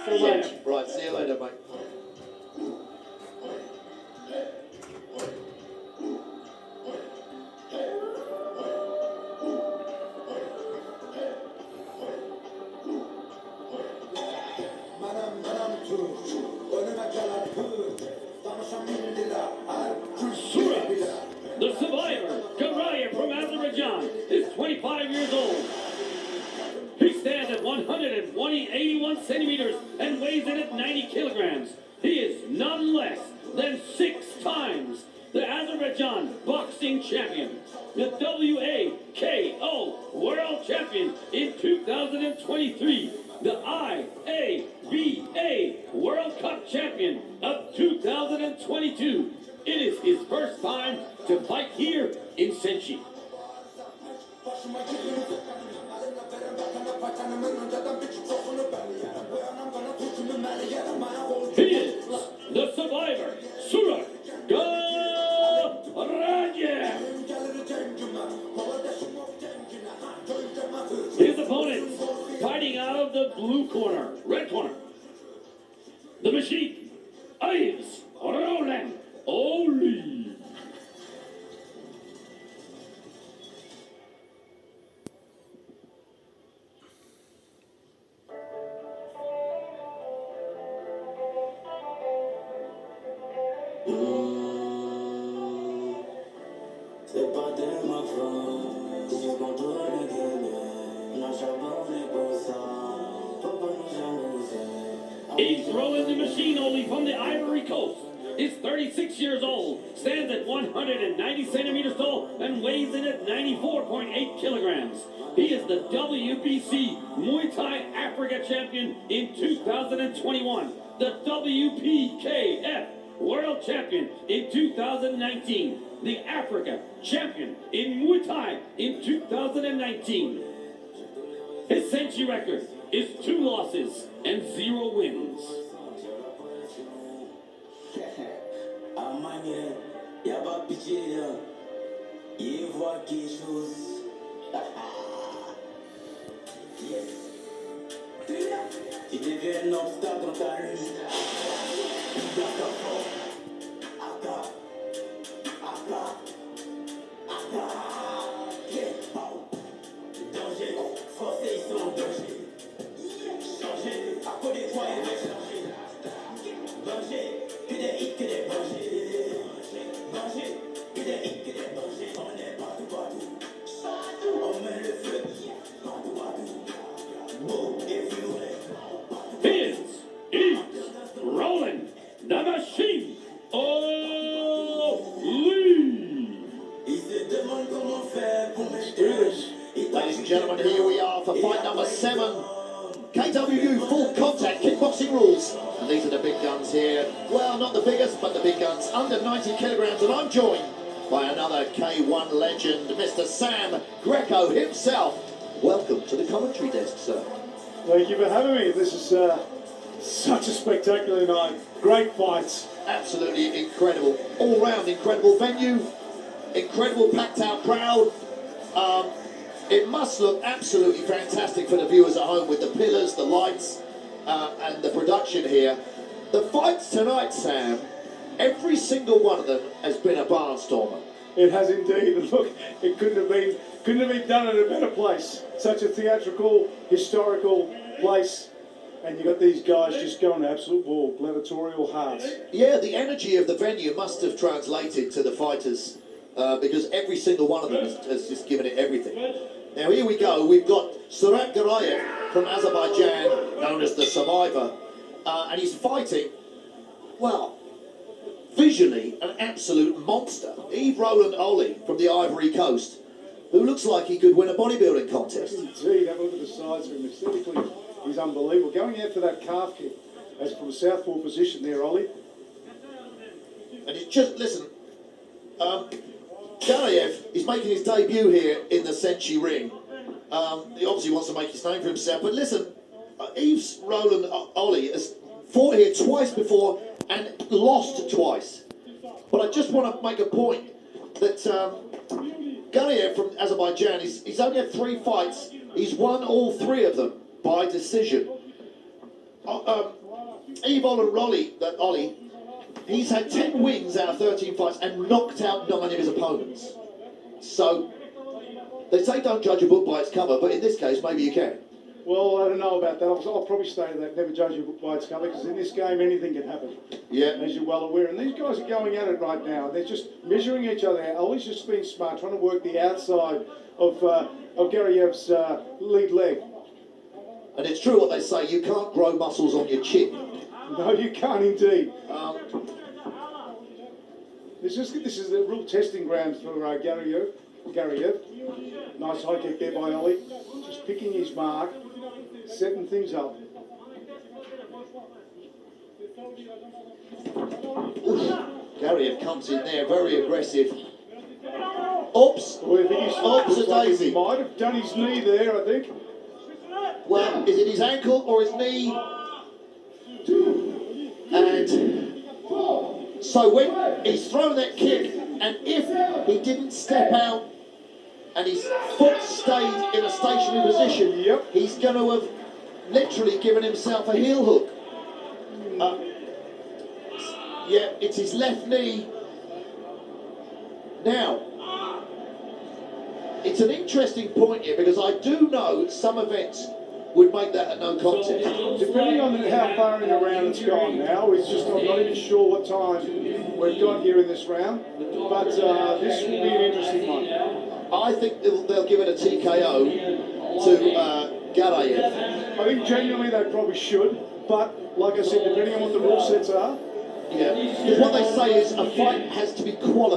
so much. Right, see you later, mate. The survivor, Garayev from Azerbaijan, is 25 years old. He stands at 81 centimeters and weighs in at 90 kilograms. He is none less than 6 times the Azerbaijan boxing champion, the WAKO World Champion in 2023, the IABA World Cup Champion of 2022. It is his first time to fight here in Senchi. He is the survivor, Surat Garayev. His opponents fighting out of the blue corner, red corner, the machine, Yves Roland Oli. Yves Roland the Machine Oli from the Ivory Coast is 36 years old, stands at 190 centimeters tall, and weighs in at 94.8 kilograms. He is the WBC Muay Thai Africa Champion in 2021, the WPKF World Champion in 2019, the Africa Champion in Muay Thai in 2019. His Senchi record is 2 losses and 0 wins. Il devient un obstacle dans ta lutte. Danger, forcé, ils sont en danger. Changer, à côté de toi, il va changer. Danger, que des hits, que des dangers. Danger, que des hits, que des dangers. On est partout, partout. On met le feu, partout, partout. Boom, everywhere. Here's Yves Roland the Machine Oli. Ils se demandent comment faire pour Ladies and gentlemen, here we are for fight number 7. KWU full contact kickboxing rules. And these are the big guns here. Well, not the biggest, but the big guns under 90 kilograms. And I'm joined by another K1 legend, Mr. Sam Greco himself. Welcome to the commentary desk, sir. Thank you for having me. This is such a spectacular night. Great fights. Absolutely incredible. All round incredible venue. Incredible packed out crowd. It must look absolutely fantastic for the viewers at home with the pillars, the lights, and the production here. The fights tonight, Sam, every single one of them has been a barnstormer. It has indeed. And look, it couldn't have been done in a better place. Such a theatrical, historical place. And you got these guys just going absolute war, gladiatorial hearts. Yeah, the energy of the venue must have translated to the fighters because every single one of them has just given it everything. Now here we go. We've got Surat Garayev from Azerbaijan, known as the Survivor, and he's fighting, well, visually an absolute monster. Yves Roland Oli from the Ivory Coast, who looks like he could win a bodybuilding contest. Indeed, have a look at the sides of him. Aesthetically, he's unbelievable. Going out for that calf kick as from a southpaw position there, Ollie. And it's just, listen, Garayev is making his debut here in the Senchi ring. He obviously wants to make his name for himself, but listen, Yves Roland Oli has fought here twice before and lost twice. But I just want to make a point that Garayev from Azerbaijan, he's only had 3 fights. He's won all 3 of them by decision. Evil and Ollie, he's had 10 wins out of 13 fights and knocked out 9 of his opponents. So, they say don't judge a book by its cover, but in this case, maybe you can. Well, I don't know about that. I'll probably stay to that. Never judge a book by its cover, because in this game, anything can happen. Yeah. As you're well aware. And these guys are going at it right now. They're just measuring each other out. Ollie's just being smart, trying to work the outside of Garayev's lead leg. And it's true what they say, you can't grow muscles on your chin. No, you can't indeed. Um, This is the real testing ground for Garayev. Nice high kick there by Ollie. Just picking his mark, setting things up. Gariev comes in there, very aggressive. Oops! Oh, I think he's Oops, looks a like daisy. he might have done his knee there, I think. Well, is it his ankle or his knee? And so when he's thrown that kick, and if he didn't step out and his foot stayed in a stationary position, Yep. he's going to have literally given himself a heel hook. Yeah, it's his left knee. Now, it's an interesting point here because I do know some events would make that a no contest. Depending on how far in the round it's gone now, it's just I'm not even sure what time we've got here in this round. But this will be an interesting one. I think they'll give it a TKO to Garayev. I think genuinely they probably should, but like I said, depending on what the rule sets are, Yeah, because what they say is a fight has to be qualified.